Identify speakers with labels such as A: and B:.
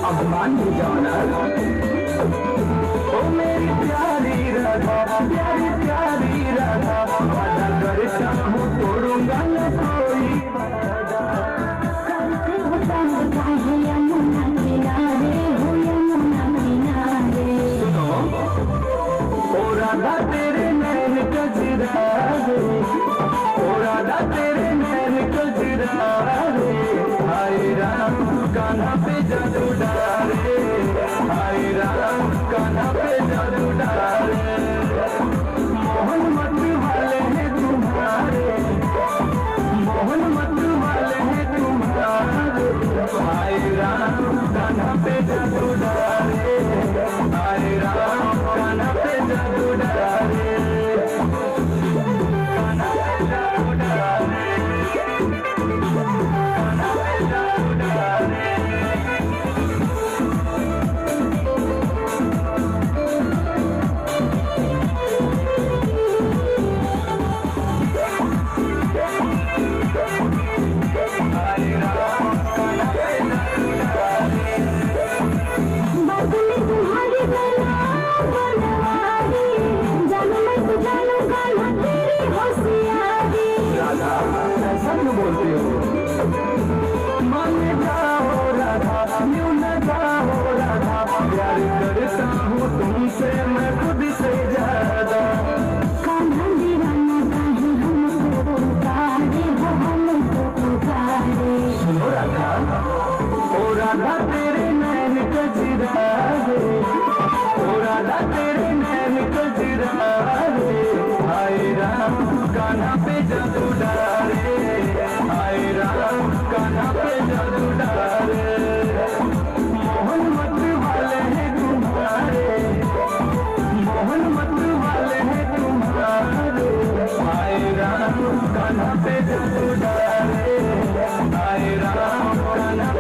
A: अब मान भी जाओ ना, ओ मेरी प्यारी राधा, प्यारी प्यारी राधा, वादा करता हूँ तोड़ूंगा न कोई वादा।
B: करते हो तंग काहे यमुना किनारे, हो यमुना किनारे।
A: सुनो ओ राधा तेरे नैन कजरा रे, ओ राधा तेरे नैन कजरा रे, हाय राम कान्हा पे जादू डाले, हाय राम कान्हा पे जादू डाले। मोहन मत वाले हैं तुम्हारे, मोहन मत वाले हैं तुम्हारे, हाय राम कान्हा पे जादू डाले, हाय राम कान्हा पे जादू डाले, कान्हा पे जादू डाले, कान्हा पे जादू डाले।
B: बदली तुम्हारी गला बनवारी, जानू मैं तो जानू कान्हा तेरी होशियारी।
A: राधा ऐसा क्यों बोलती हो? मन जाओ राधा, यूं न जाओ राधा, प्यार करता हूँ तुमसे मैं खुद से ज्यादा।
B: कान्हा दीवाना काहे हमको पुकारे, हो हमको पुकारे।
A: सुनो राधा, ओ राधा तेरे नैन कजरा रे, ओ राधा तेरे नैन कजरा रे, हाय राम कान्हा पे जादू